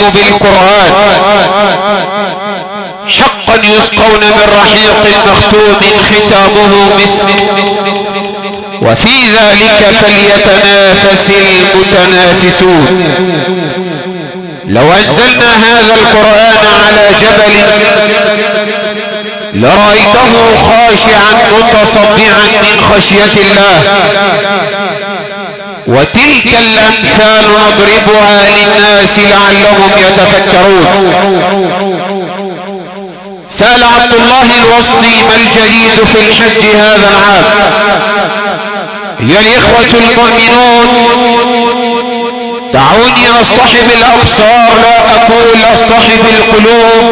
بالقرآن حقا يسقون من رحيق مختوم ختامه مسك وفي ذلك فليتنافس المتنافسون. لو أنزلنا هذا القرآن على جبل لرأيته خاشعا متصدعا من خشية الله. وتلك الأمثال نضربها للناس لعلهم يتفكرون. سأل عبد الله الوسطي ما الجديد في الحج هذا العام؟ يا الإخوة المؤمنون، دعوني أصطحب الأبصار لا أقول أصطحب القلوب،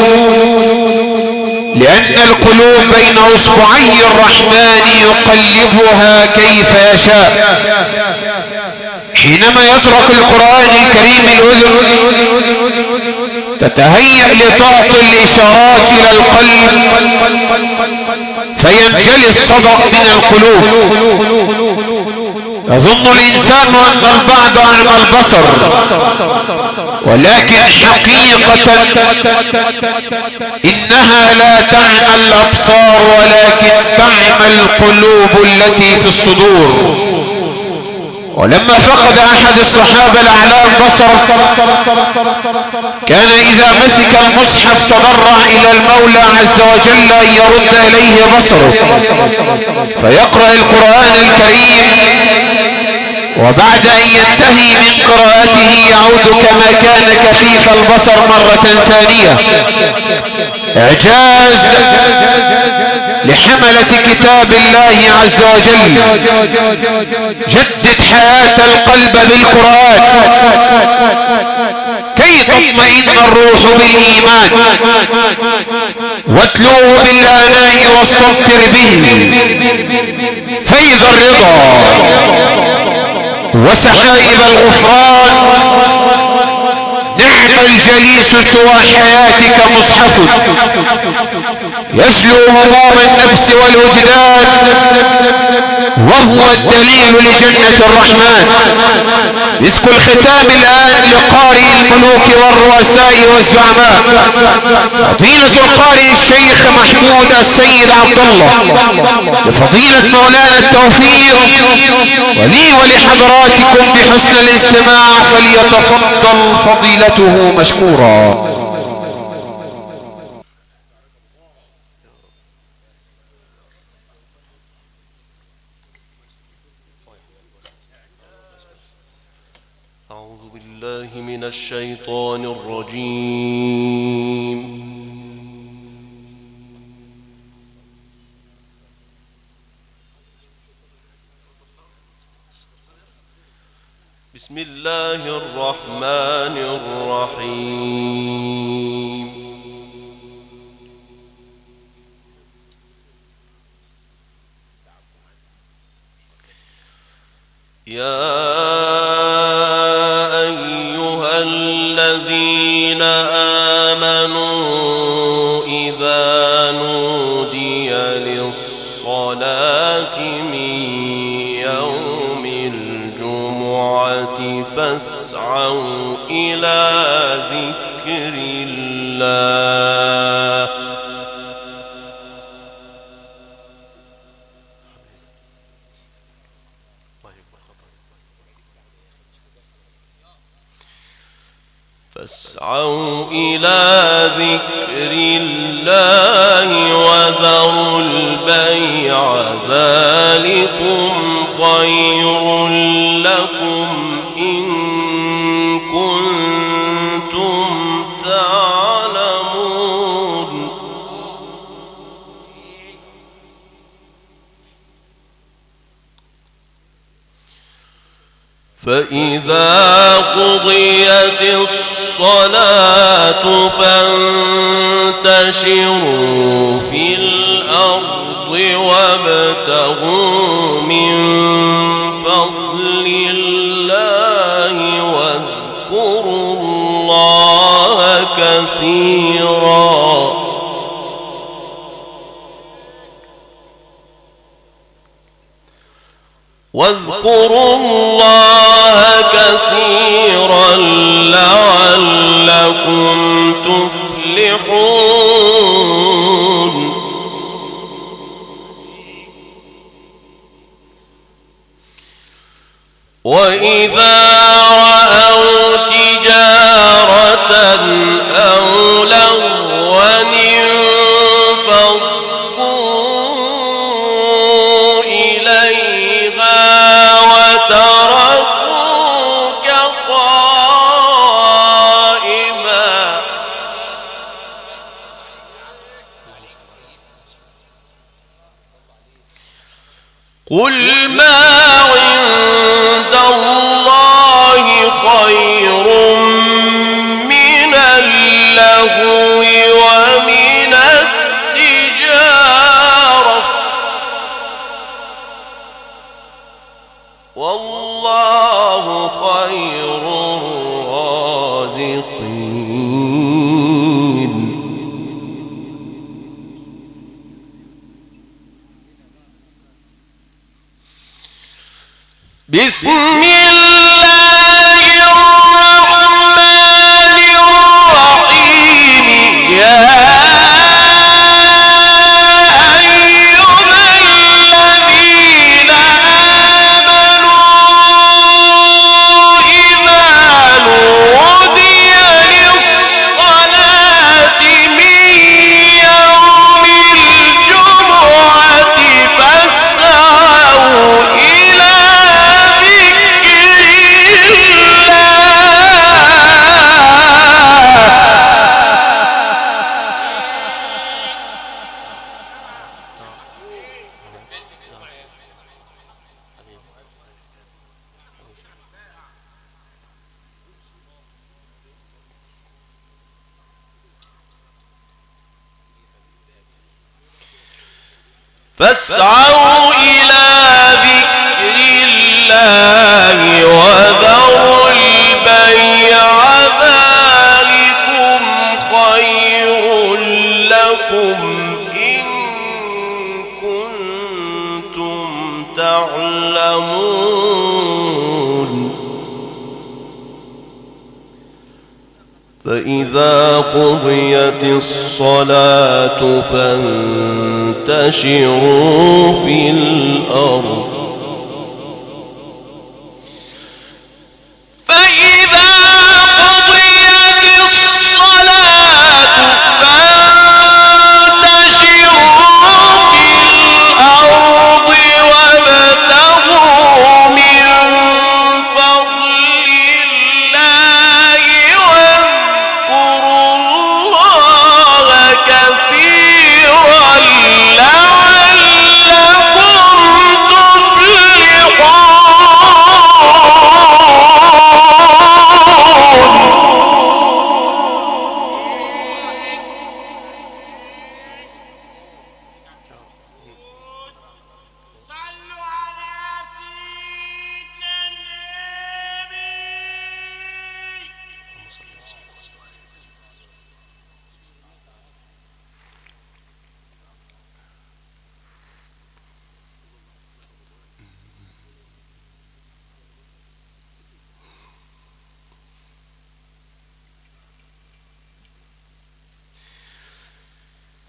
لأن القلوب بين أصبعي الرحمن يقلبها كيف يشاء. حينما يترك القرآن الكريم الأذن تتهيأ لتعطي الإشارات إلى القلب فينجلي الصدأ من القلوب. يظن الإنسان أن البعد أعمى البصر، ولكن حقيقة إنها لا تعمى الأبصار ولكن تعمى القلوب التي في الصدور. ولما فقد أحد الصحابة الأعلام بصره كان إذا مسك المصحف تضرع إلى المولى عز وجل أن يرد إليه بصره فيقرأ القرآن الكريم، وبعد أن ينتهي من قراءته يعود كما كان كفيف البصر مرة ثانية. إعجاز لحملة كتاب الله عز وجل. جدد حياة القلب بالقرآن كي تطمئن الروح بالإيمان، واتلوه بالآناء واستغفر به فيض الرضا وسحائب الغفران. نعم الجليس سوى حياتك مصحف يسلو هموم النفس والوجدان، وهو الدليل لجنة الرحمن. مسك الختام الآن لقارئ الملوك والرؤساء والزعماء فضيلة القارئ الشيخ محمود السيد عبد الله، لفضيلة مولانا التوفيق، ولي ولحضراتكم بحسن الاستماع، فليتفضل فضيلته مشكورا. أعوذ بالله من الشيطان الرجيم. بسم الله الرحمن الرحيم. يا أيها الذين آمنوا إذا نودي للصلاة من يوم الجمعة فاسعوا إلى ذكر الله وذروا البيع ذلكم خير لكم إن كنتم تعلمون. فإذا قضيت الصلاة فانتشروا في الأرض وابتغوا من فضل الله واذكروا الله كثيرا لعلكم لعلكم تفلحون وإذا رأوا تجارة أو لهوا انفضوا إليها وتركوك قائما قل ما عند الله خير من اللهو ومن التجارة والله خير الرازقين بسم الله الرحمن الرحيم يا أيها الذين آمنوا إذا نودي للصلاة من يوم الجمعة فاسعوا إلى فاسعوا إلى ذكر الله وذروا البيع ذلكم خير لكم إن كنتم تعلمون فإذا قضيت الصلاة فانتشروا في الأرض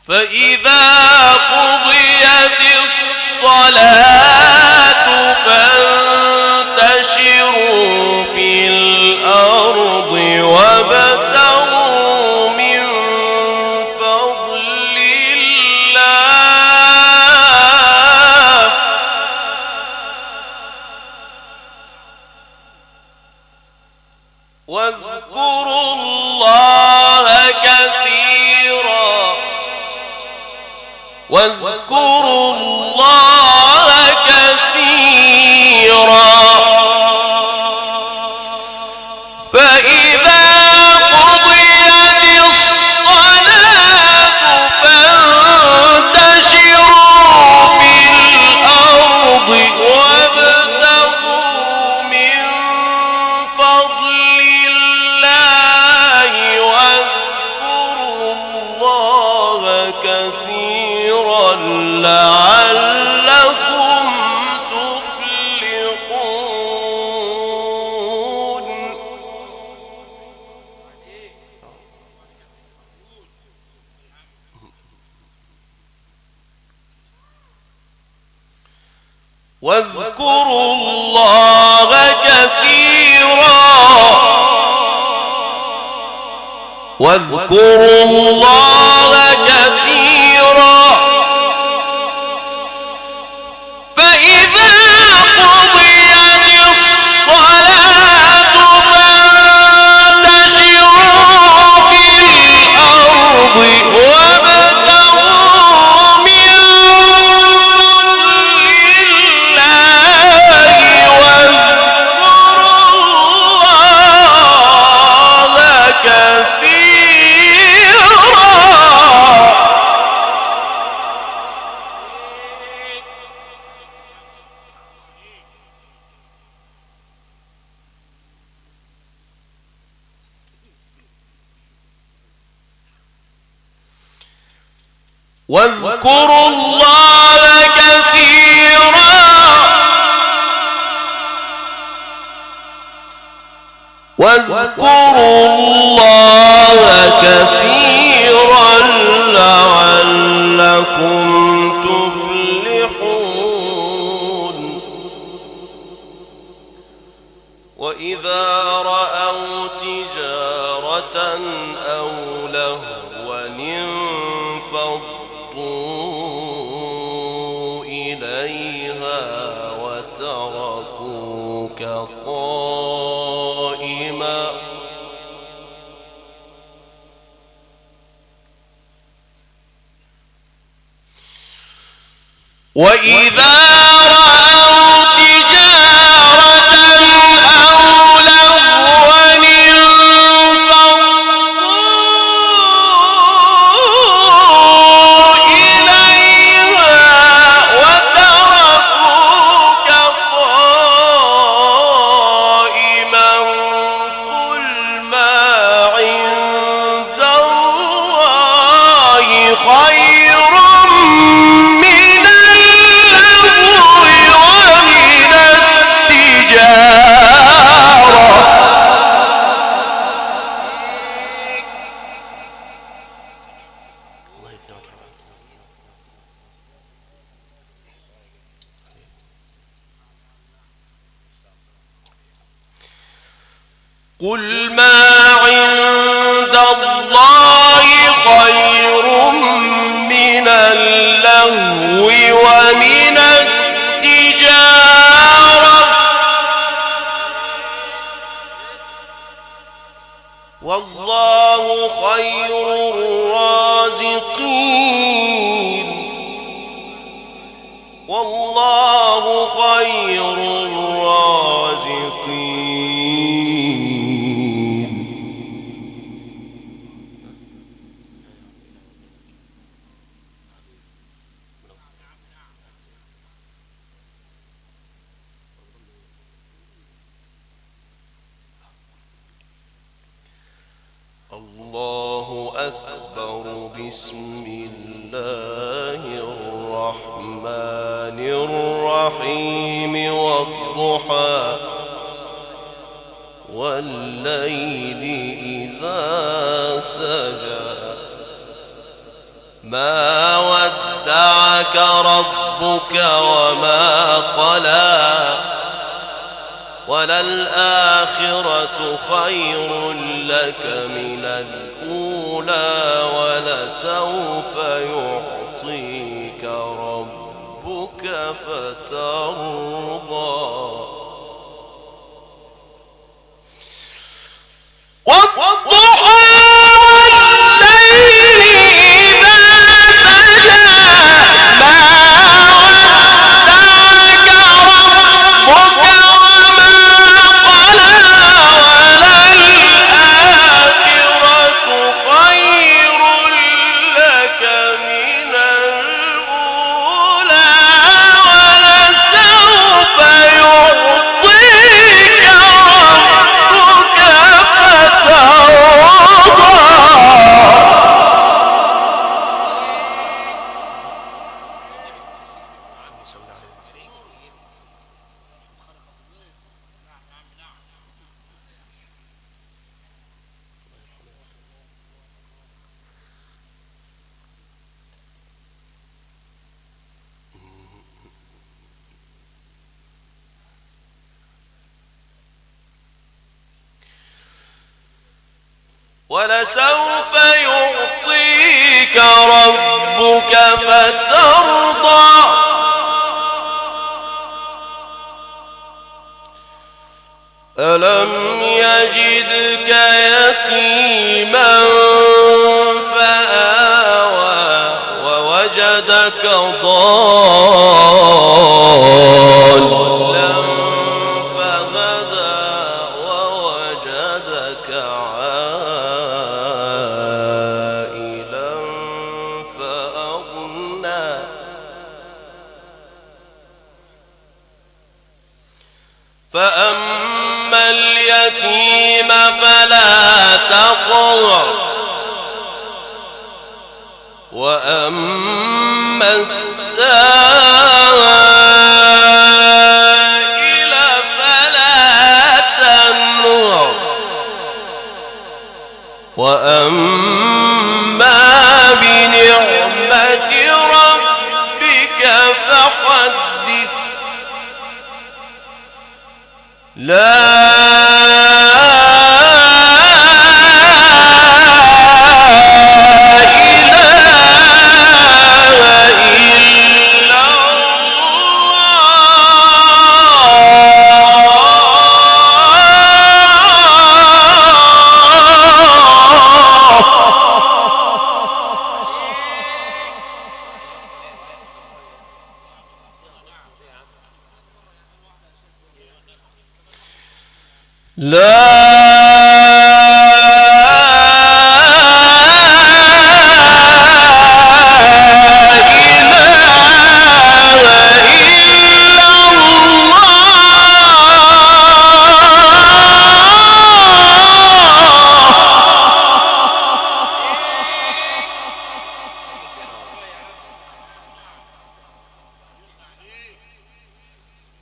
فإذا قضيت الصلاة فانتشروا في الأرض وابتغوا من فضل الله واذكروا الله كثيرا واذكروا الله واذكروا الله كثيرا واذكروا الله كثيرا فإذا قضيت الصلاة فانتشروا في الأرض وابتغوا من فضل الله واذكروا الله كثيرا. واذكروا الله كثيرا واذكروا الله كثيرا لعلكم تفلحون. وإذا رأوا تجارة أو لهوا انفضوا إليها وتركوك قائما وإذا رأوا تجارة أو لهوا انفضوا إليها وتركوك قائما قل ما عند الله خير من اللهو ومن التجارة. قل ما عند الله خير من اللهو ومن التجارة والله خير الرازقين والله خير الرازقين. الله أكبر. بسم الله الرحمن الرحيم. والضحى والليل إذا سجى ما ودعك ربك وما قلى وللآخرة خير لك من الأولى ولسوف يعطيك ربك فترضى. والضحى والليل إذا سجى ما ودعك ربك وما قلى وللآخرة خير لك من الأولى ولسوف يعطيك ربك فترضى. ولسوف يعطيك ربك فترضى ألم يجدك يتيما فآوى ووجدك ضالا فهدى ووجدك عائلا فأغنى فأما اليتيم فلا تقهر وأما السائل فلا تنهر وأما بنعمة ربك فحدث لا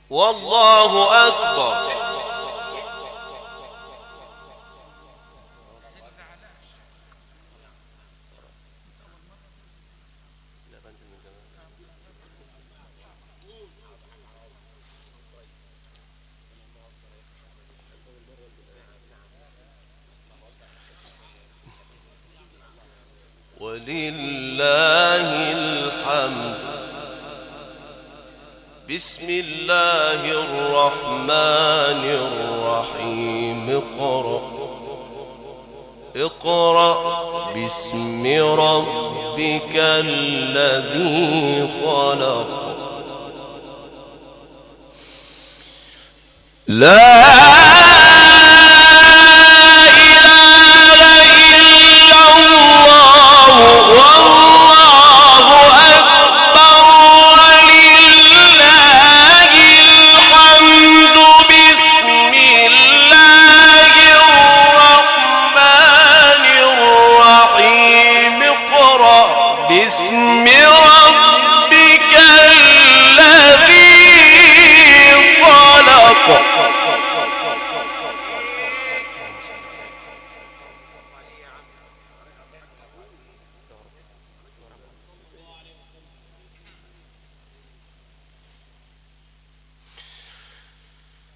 والله أكبر. ولله الحمد. بسم الله الرحمن الرحيم. اقرأ باسم ربك الذي خلق. لا باسم ربك الذي خلق.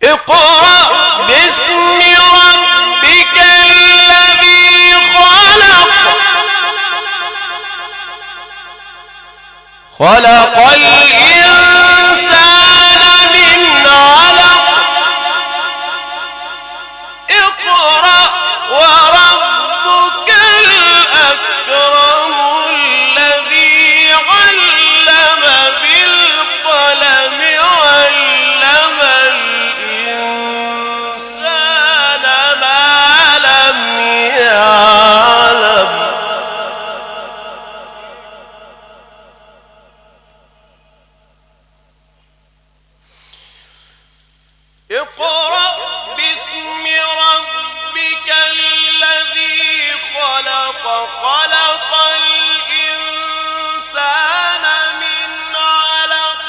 اقرأ باسم ربك الذي خلق. خلق الإنسان من علق. اقرأ وربك الأكرم الذي علم بالقلم علم الإنسان ما لم يعلم. اقرأ باسم ربك الذي خلق. خلق الإنسان من علق.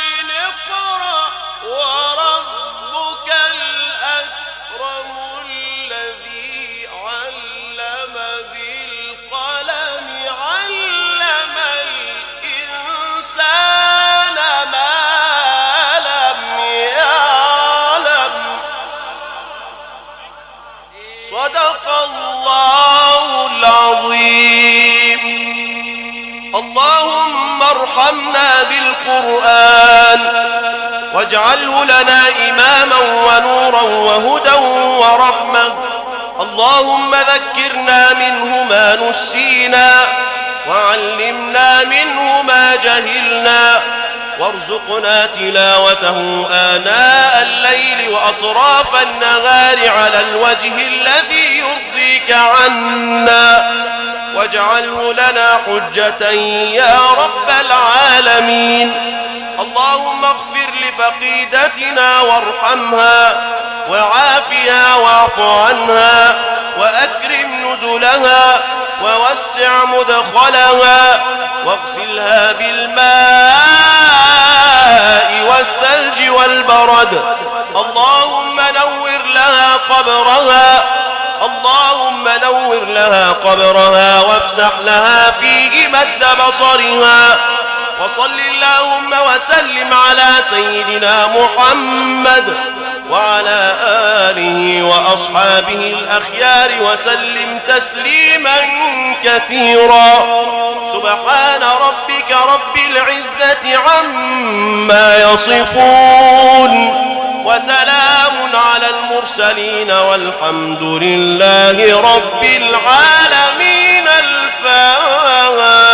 اقرأ وربك الأكرم الذي علم بالقلم علم الإنسان ما لم يعلم. صدق الله العظيم. وارحمنا بالقرآن واجعله لنا إماما ونورا وهدى ورحمة. اللهم ذكرنا منه ما نسينا وعلمنا منه ما جهلنا وارزقنا تلاوته آناء الليل وأطراف النهار على الوجه الذي يرضيك عنا واجعله لنا حجة يا رب العالمين. اللهم اغفر لفقيدتنا وارحمها وعافها واعف عنها وأكرم نزلها ووسع مدخلها واغسلها بالماء والثلج والبرد. اللهم نور لها قبرها اللهم نور لها قبرها وافسح لها فيه مد بصرها. وصل اللهم وسلم على سيدنا محمد وعلى آله وأصحابه الأخيار وسلم تسليما كثيرا. سبحان ربك رب العزة عما يصفون وسلام على المرسلين والحمد لله رب العالمين. الفاتحة.